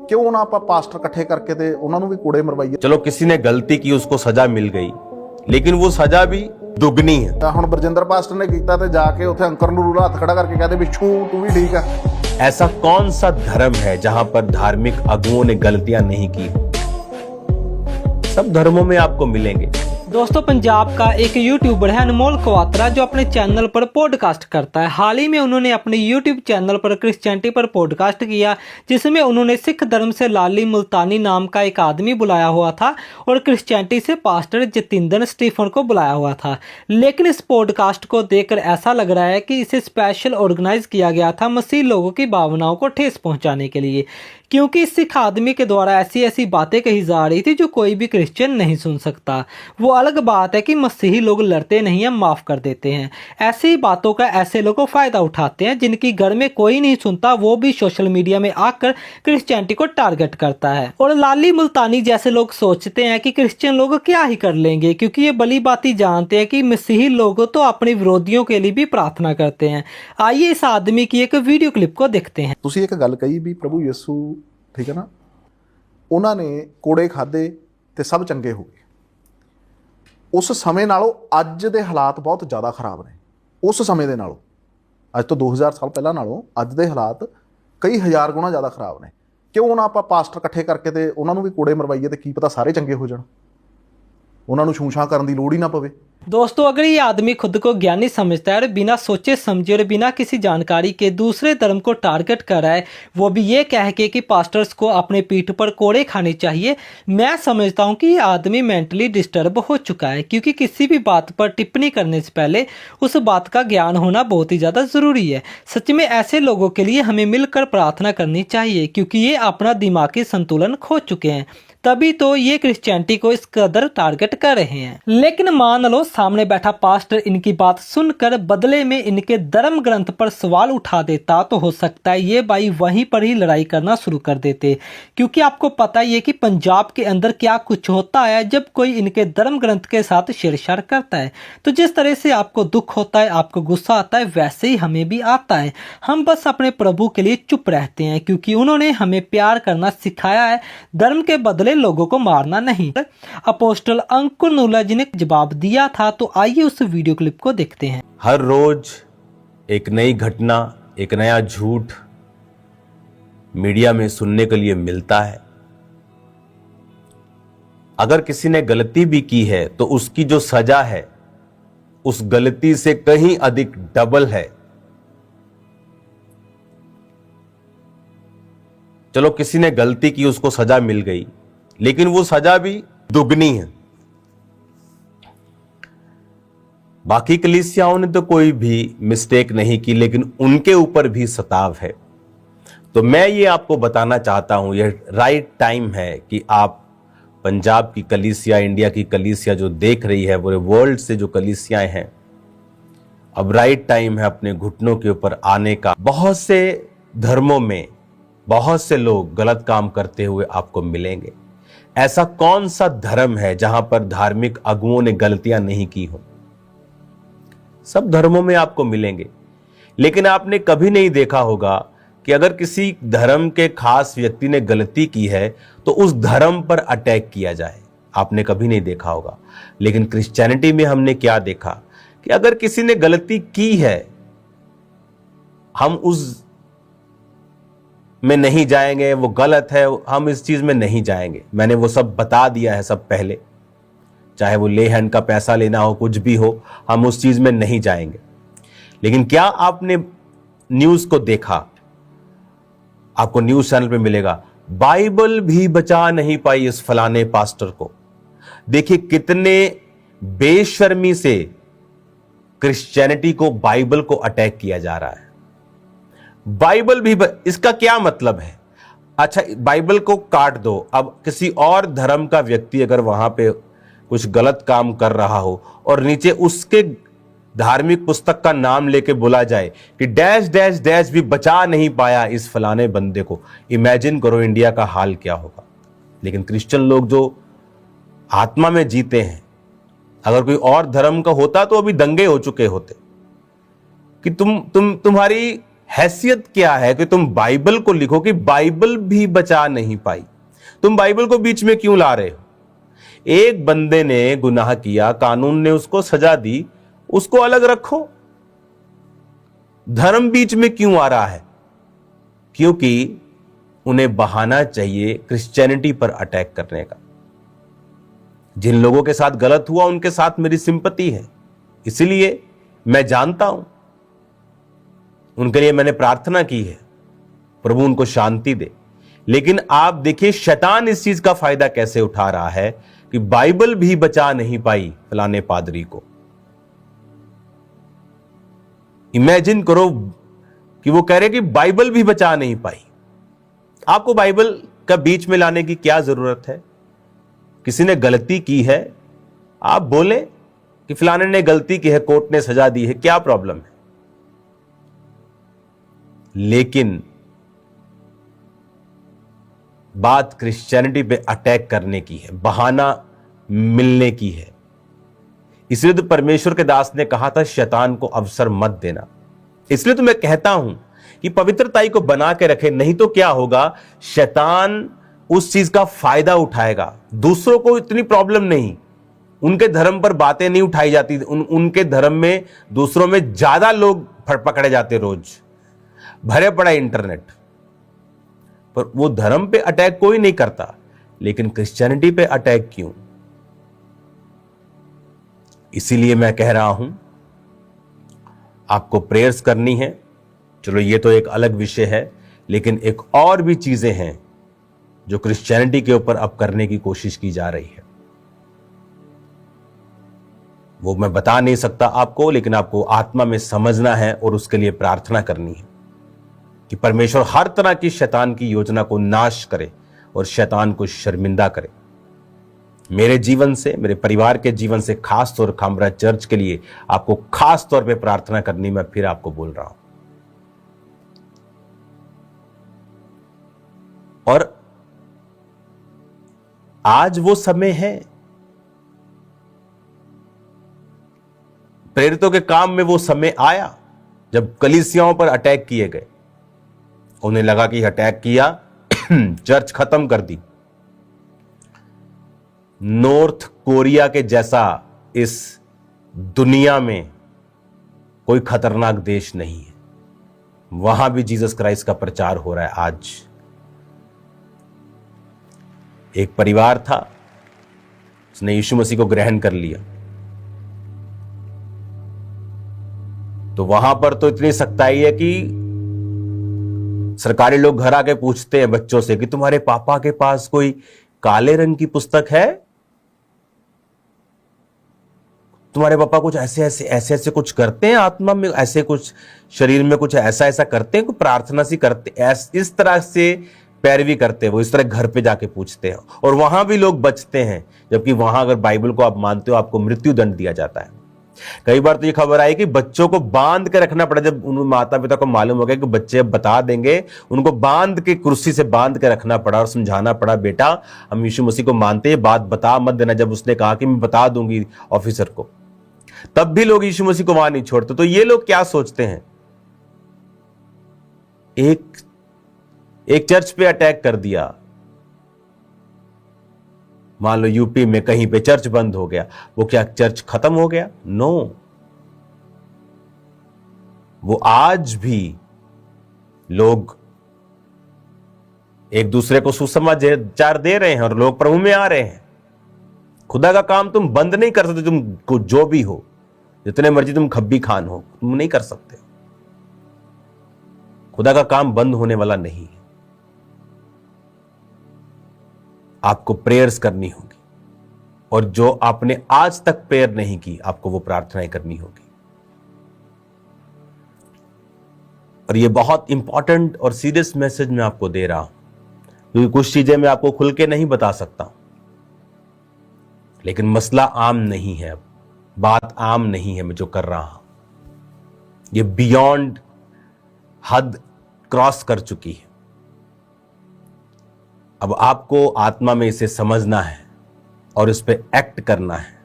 क्यों ना आप पास्टर इकट्ठे करके ते उन्हां नूं भी कूड़े मरवाइए। चलो किसी ने गलती की, उसको सजा मिल गई, लेकिन वो सजा भी दुगनी है। हुण बरजिंदर पास्टर ने कीता ते जाके उत्थे अंकर नूं हाथ खड़ा करके कहते भी छू तू भी ठीक है। ऐसा कौन सा धर्म है जहां पर धार्मिक अगुओं ने गलतियां नहीं की? सब धर्मों में आपको मिलेंगे। दोस्तों, पंजाब का एक यूट्यूबर है अनमोल कवात्रा, जो अपने चैनल पर पॉडकास्ट करता है। हाल ही में उन्होंने अपने यूट्यूब चैनल पर क्रिश्चियनिटी पर पॉडकास्ट किया, जिसमें उन्होंने सिख धर्म से लाली मुल्तानी नाम का एक आदमी बुलाया हुआ था और क्रिश्चियनिटी से पास्टर जतिंदर स्टीफन को बुलाया हुआ था। लेकिन इस पॉडकास्ट को देखकर ऐसा लग रहा है कि इसे स्पेशल ऑर्गेनाइज किया गया था मसीह लोगों की भावनाओं को ठेस पहुंचाने के लिए, क्योंकि इस सिख आदमी के द्वारा ऐसी ऐसी बातें कही जा रही थी जो कोई भी क्रिश्चियन नहीं सुन सकता। वो अलग बात है कि मसीही लोग लड़ते नहीं हैं, माफ कर देते हैं। ऐसी बातों का ऐसे लोग फायदा उठाते हैं जिनकी घर में कोई नहीं सुनता, वो भी सोशल मीडिया में आकर क्रिश्चियनिटी को टारगेट करता है। और लाली मुल्तानी जैसे लोग सोचते हैं कि क्रिश्चियन लोग क्या ही कर लेंगे, क्योंकि ये भली बात जानते हैं कि मसीही लोग तो अपने विरोधियों के लिए भी प्रार्थना करते हैं। आइए इस आदमी की एक वीडियो क्लिप को देखते हैं। तुसीं एक गल कही भी प्रभु यीशु ठीक है ना, ਉਹਨਾਂ ਨੇ ਕੋੜੇ ਖਾਦੇ ਤੇ ਸਭ ਚੰਗੇ ਹੋ ਗਏ। ਉਸ ਸਮੇਂ ਨਾਲੋਂ ਅੱਜ ਦੇ ਹਾਲਾਤ ਬਹੁਤ ਜ਼ਿਆਦਾ ਖਰਾਬ ਨੇ। ਉਸ ਸਮੇਂ ਦੇ ਨਾਲੋਂ ਅੱਜ ਤੋਂ 2000 ਸਾਲ ਪਹਿਲਾਂ ਨਾਲੋਂ ਅੱਜ ਦੇ ਹਾਲਾਤ ਕਈ ਹਜ਼ਾਰ ਗੁਣਾ ਜ਼ਿਆਦਾ ਖਰਾਬ ਨੇ। ਕਿਉਂ ਨਾ ਆਪਾਂ ਪਾਸਟਰ ਇਕੱਠੇ ਕਰਕੇ ਤੇ ਉਹਨਾਂ ਨੂੰ ਵੀ ਕੋੜੇ ਮਰਵਾਈਏ ਤੇ ਕੀ ਪਤਾ ਸਾਰੇ ਚੰਗੇ ਹੋ ਜਾਣ, ਉਹਨਾਂ ਨੂੰ ਛੂਛਾਂ ਕਰਨ ਦੀ ਲੋੜ ਹੀ ਨਾ ਪਵੇ। दोस्तों, अगर ये आदमी खुद को ज्ञानी समझता है और बिना सोचे समझे और बिना किसी जानकारी के दूसरे धर्म को टारगेट कर रहा है, वो भी ये कह के कि पास्टर्स को अपने पीठ पर कोड़े खाने चाहिए, मैं समझता हूँ कि ये आदमी मेंटली डिस्टर्ब हो चुका है। क्योंकि किसी भी बात पर टिप्पणी करने से पहले उस बात का ज्ञान होना बहुत ही ज़्यादा ज़रूरी है। सच में ऐसे लोगों के लिए हमें मिलकर प्रार्थना करनी चाहिए, क्योंकि ये अपना दिमागी संतुलन खो चुके हैं, तभी तो ये क्रिश्चियनिटी को इस कदर टारगेट कर रहे हैं। लेकिन मान लो सामने बैठा पास्टर इनकी बात सुनकर बदले में इनके धर्म ग्रंथ पर सवाल उठा देता, तो हो सकता है ये भाई वहीं पर ही लड़ाई करना शुरू कर देते। क्योंकि आपको पता ही है कि पंजाब के अंदर क्या कुछ होता है जब कोई इनके धर्म ग्रंथ के साथ छेड़छाड़ करता है। तो जिस तरह से आपको दुख होता है, आपको गुस्सा आता है, वैसे ही हमें भी आता है। हम बस अपने प्रभु के लिए चुप रहते हैं, क्योंकि उन्होंने हमें प्यार करना सिखाया है, धर्म के बदले लोगों को मारना नहीं। अपोस्टल अंकुर नूला जी ने जवाब दिया था, तो आइए उस वीडियो क्लिप को देखते हैं। हर रोज एक नई घटना, एक नया झूठ मीडिया में सुनने के लिए मिलता है। अगर किसी ने गलती भी की है तो उसकी जो सजा है उस गलती से कहीं अधिक डबल है। चलो किसी ने गलती की, उसको सजा मिल गई, लेकिन वो सजा भी दुगनी है। बाकी कलीसियाओं ने तो कोई भी मिस्टेक नहीं की, लेकिन उनके ऊपर भी सताव है। तो मैं ये आपको बताना चाहता हूं, यह राइट टाइम है कि आप पंजाब की कलीसिया, इंडिया की कलीसिया जो देख रही है, पूरे वर्ल्ड से जो कलीसियाएं हैं, अब राइट टाइम है अपने घुटनों के ऊपर आने का। बहुत से धर्मों में बहुत से लोग गलत काम करते हुए आपको मिलेंगे। ऐसा कौन सा धर्म है जहां पर धार्मिक अगुओं ने गलतियां नहीं की हो? सब धर्मों में आपको मिलेंगे, लेकिन आपने कभी नहीं देखा होगा कि अगर किसी धर्म के खास व्यक्ति ने गलती की है तो उस धर्म पर अटैक किया जाए। आपने कभी नहीं देखा होगा। लेकिन क्रिश्चियनिटी में हमने क्या देखा कि अगर किसी ने गलती की है, हम उस में नहीं जाएंगे, वो गलत है, हम इस चीज में नहीं जाएंगे। मैंने वो सब बता दिया है सब पहले, चाहे वो ले हैंड का पैसा लेना हो, कुछ भी हो, हम उस चीज में नहीं जाएंगे। लेकिन क्या आपने न्यूज को देखा? आपको न्यूज चैनल पे मिलेगा, बाइबल भी बचा नहीं पाई इस फलाने पास्टर को। देखिए कितने बेशर्मी से क्रिश्चियनिटी को, बाइबल को अटैक किया जा रहा है। बाइबल भी इसका क्या मतलब है? अच्छा, बाइबल को काट दो, अब किसी और धर्म का व्यक्ति अगर वहां पे कुछ गलत काम कर रहा हो और नीचे उसके धार्मिक पुस्तक का नाम लेके बोला जाए कि डैश डैश डैश भी बचा नहीं पाया इस फलाने बंदे को, इमेजिन करो इंडिया का हाल क्या होगा। लेकिन क्रिश्चियन लोग जो आत्मा में जीते हैं, अगर कोई और धर्म का होता तो अभी दंगे हो चुके होते कि तुम्हारी हैसियत क्या है कि तुम बाइबल को लिखो कि बाइबल भी बचा नहीं पाई? तुम बाइबल को बीच में क्यों ला रहे हो? एक बंदे ने गुनाह किया, कानून ने उसको सजा दी, उसको अलग रखो। धर्म बीच में क्यों आ रहा है? क्योंकि उन्हें बहाना चाहिए क्रिश्चियनिटी पर अटैक करने का। जिन लोगों के साथ गलत हुआ उनके साथ मेरी सिंपैथी है, इसलिए मैं जानता हूं, उनके लिए मैंने प्रार्थना की है, प्रभु उनको शांति दे। लेकिन आप देखिए शैतान इस चीज का फायदा कैसे उठा रहा है कि बाइबल भी बचा नहीं पाई फलाने पादरी को। इमेजिन करो कि वो कह रहे कि बाइबल भी बचा नहीं पाई। आपको बाइबल का बीच में लाने की क्या जरूरत है? किसी ने गलती की है, आप बोले कि फलाने ने गलती की है, कोर्ट ने सजा दी है, क्या प्रॉब्लम है? लेकिन बात क्रिश्चियनिटी पे अटैक करने की है, बहाना मिलने की है। इसलिए तो परमेश्वर के दास ने कहा था शैतान को अवसर मत देना। इसलिए तो मैं कहता हूं कि पवित्रताई को बना के रखे, नहीं तो क्या होगा, शैतान उस चीज का फायदा उठाएगा। दूसरों को इतनी प्रॉब्लम नहीं, उनके धर्म पर बातें नहीं उठाई जाती, उनके धर्म में दूसरों में ज्यादा लोग पकड़े जाते, रोज भरे पड़ा इंटरनेट पर। वो धर्म पे अटैक कोई नहीं करता, लेकिन क्रिश्चियनिटी पे अटैक क्यों? इसीलिए मैं कह रहा हूं आपको प्रेयर्स करनी है। चलो ये तो एक अलग विषय है, लेकिन एक और भी चीजें हैं जो क्रिश्चियनिटी के ऊपर अब करने की कोशिश की जा रही है। वो मैं बता नहीं सकता आपको, लेकिन आपको आत्मा में समझना है और उसके लिए प्रार्थना करनी है कि परमेश्वर हर तरह की शैतान की योजना को नाश करे और शैतान को शर्मिंदा करे। मेरे जीवन से, मेरे परिवार के जीवन से, खास तौर खामरा चर्च के लिए आपको खास तौर पे प्रार्थना करनी, मैं फिर आपको बोल रहा हूं। और आज वो समय है, प्रेरितों के काम में वो समय आया जब कलीसियाओं पर अटैक किए गए। उन्हें लगा कि अटैक किया चर्च खत्म कर दी। नॉर्थ कोरिया के जैसा इस दुनिया में कोई खतरनाक देश नहीं है, वहां भी जीसस क्राइस्ट का प्रचार हो रहा है। आज एक परिवार था, उसने यीशु मसीह को ग्रहण कर लिया, तो वहां पर तो इतनी सख्ताई है कि सरकारी लोग घर आके पूछते हैं बच्चों से कि तुम्हारे पापा के पास कोई काले रंग की पुस्तक है? तुम्हारे पापा कुछ ऐसे कुछ करते हैं आत्मा में, ऐसे कुछ शरीर में कुछ ऐसा करते हैं, कोई प्रार्थना सी करते, इस तरह से पैरवी करते हैं। वो इस तरह घर पे जाके पूछते हैं, और वहां भी लोग बचते हैं, जबकि वहां अगर बाइबल को आप मानते हो आपको मृत्यु दंड दिया जाता है। कई बार तो ये खबर आई कि बच्चों को बांध के रखना पड़ा, जब उन माता पिता को मालूम हो गया कि बच्चे अब बता देंगे, उनको बांध के, कुर्सी से बांध के रखना पड़ा और समझाना पड़ा, बेटा हम यीशु मसीह को मानते हैं, बात बता मत देना। जब उसने कहा कि मैं बता दूंगी ऑफिसर को, तब भी लोग यीशु मसीह को वहां नहीं छोड़ते। तो ये लोग क्या सोचते हैं, एक चर्च पे अटैक कर दिया, मान लो यूपी में कहीं पे चर्च बंद हो गया, वो क्या चर्च खत्म हो गया? नो, वो आज भी लोग एक दूसरे को सुसमाचार दे रहे हैं और लोग प्रभु में आ रहे हैं। खुदा का काम तुम बंद नहीं कर सकते, तुम जो भी हो, जितने मर्जी तुम खब्बी खान हो, तुम नहीं कर सकते। खुदा का काम बंद होने वाला नहीं है। आपको प्रेयर्स करनी होगी, और जो आपने आज तक प्रेयर नहीं की, आपको वो प्रार्थनाएं करनी होगी। और ये बहुत इंपॉर्टेंट और सीरियस मैसेज मैं आपको दे रहा हूं, क्योंकि कुछ चीजें मैं आपको खुल के नहीं बता सकता, लेकिन मसला आम नहीं है, बात आम नहीं है मैं जो कर रहा हूं, ये बियॉन्ड हद क्रॉस कर चुकी है। अब आपको आत्मा में इसे समझना है और इस पे एक्ट करना है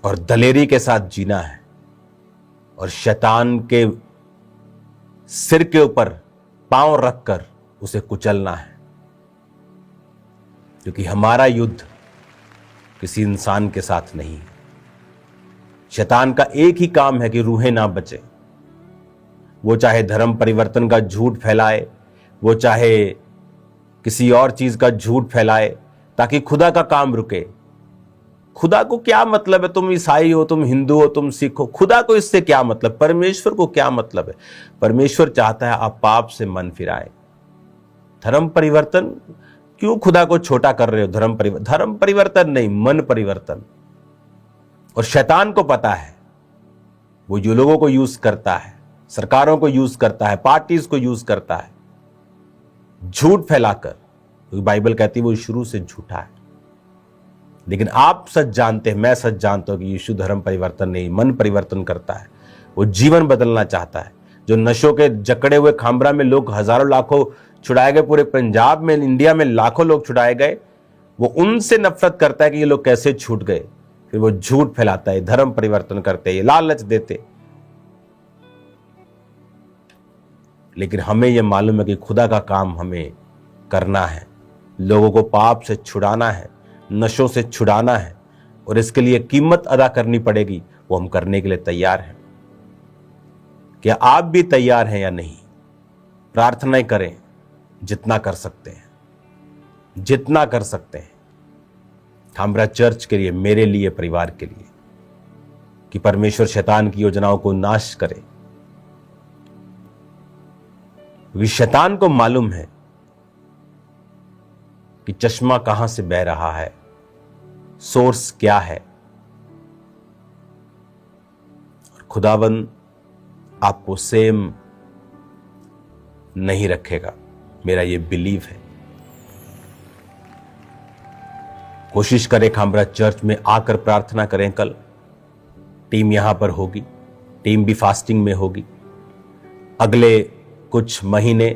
और दलेरी के साथ जीना है। और शैतान के सिर के ऊपर पांव रखकर उसे कुचलना है, क्योंकि हमारा युद्ध किसी इंसान के साथ नहीं है। शैतान का एक ही काम है कि रूहें ना बचे। वो चाहे धर्म परिवर्तन का झूठ फैलाए, वो चाहे किसी और चीज का झूठ फैलाए ताकि खुदा का काम रुके। खुदा को क्या मतलब है, तुम ईसाई हो, तुम हिंदू हो, तुम सिख हो, खुदा को इससे क्या मतलब? परमेश्वर को क्या मतलब है? परमेश्वर चाहता है आप पाप से मन फिराए। धर्म परिवर्तन क्यों खुदा को छोटा कर रहे हो? धर्म परिवर्तन नहीं, मन परिवर्तन। और शैतान को पता है, वो जो लोगों को यूज करता है, सरकारों को यूज करता है, पार्टीज को यूज करता है झूठ फैलाकर, क्योंकि बाइबल कहती है वो शुरू से झूठा है। लेकिन आप सच जानते हैं, मैं सच जानता हूं कि यीशु धर्म परिवर्तन नहीं, मन परिवर्तन करता है। वो जीवन बदलना चाहता है। जो नशों के जकड़े हुए खामरा में लोग हजारों लाखों छुड़ाए गए, पूरे पंजाब में, इंडिया में लाखों लोग छुड़ाए गए, वो उनसे नफरत करता है कि ये लोग कैसे छूट गए। फिर वो झूठ फैलाता है, धर्म परिवर्तन करते, ये लालच देते। लेकिन हमें यह मालूम है कि खुदा का काम हमें करना है, लोगों को पाप से छुड़ाना है, नशों से छुड़ाना है, और इसके लिए कीमत अदा करनी पड़ेगी। वो हम करने के लिए तैयार हैं। क्या आप भी तैयार हैं या नहीं? प्रार्थनाएं करें जितना कर सकते हैं, जितना कर सकते हैं, हमारा चर्च के लिए, मेरे लिए, परिवार के लिए, कि परमेश्वर शैतान की योजनाओं को नाश करे। क्योंकि शैतान को मालूम है कि चश्मा कहां से बह रहा है, सोर्स क्या है। और खुदावन आपको सेम नहीं रखेगा, मेरा ये बिलीव है। कोशिश करें खामरा चर्च में आकर प्रार्थना करें। कल टीम यहां पर होगी, टीम भी फास्टिंग में होगी। अगले कुछ महीने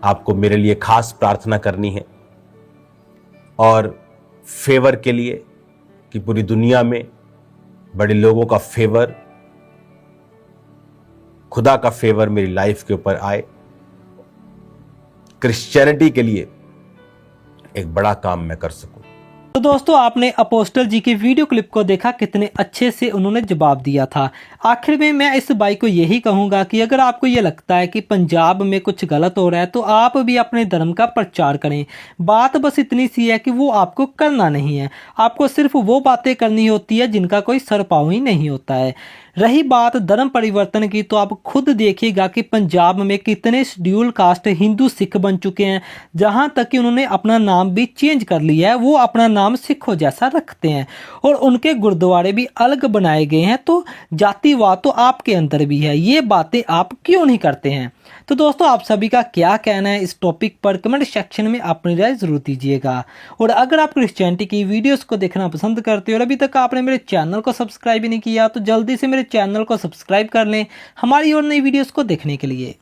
आपको मेरे लिए खास प्रार्थना करनी है, और फेवर के लिए, कि पूरी दुनिया में बड़े लोगों का फेवर, खुदा का फेवर मेरी लाइफ के ऊपर आए। क्रिश्चियनिटी के लिए एक बड़ा काम मैं कर सकूं। तो दोस्तों, आपने अपोस्टल जी के वीडियो क्लिप को देखा, कितने अच्छे से उन्होंने जवाब दिया था। आखिर में मैं इस भाई को यही कहूँगा कि अगर आपको ये लगता है कि पंजाब में कुछ गलत हो रहा है, तो आप भी अपने धर्म का प्रचार करें। बात बस इतनी सी है कि वो आपको करना नहीं है, आपको सिर्फ वो बातें करनी होती है जिनका कोई सर पाँव ही नहीं होता है। रही बात धर्म परिवर्तन की, तो आप खुद देखिएगा कि पंजाब में कितने शेड्यूल कास्ट हिंदू सिख बन चुके हैं, जहां तक कि उन्होंने अपना नाम भी चेंज कर लिया है। वो अपना नाम सिखों जैसा रखते हैं, और उनके गुरुद्वारे भी अलग बनाए गए हैं। तो जातिवाद तो आपके अंदर भी है, ये बातें आप क्यों नहीं करते हैं? तो दोस्तों, आप सभी का क्या कहना है इस टॉपिक पर? कमेंट सेक्शन में अपनी राय जरूर दीजिएगा। और अगर आप क्रिश्चियनिटी की वीडियोस को देखना पसंद करते हो और अभी तक आपने मेरे चैनल को सब्सक्राइब नहीं किया, तो जल्दी से मेरे चैनल को सब्सक्राइब कर लें हमारी और नई वीडियोस को देखने के लिए।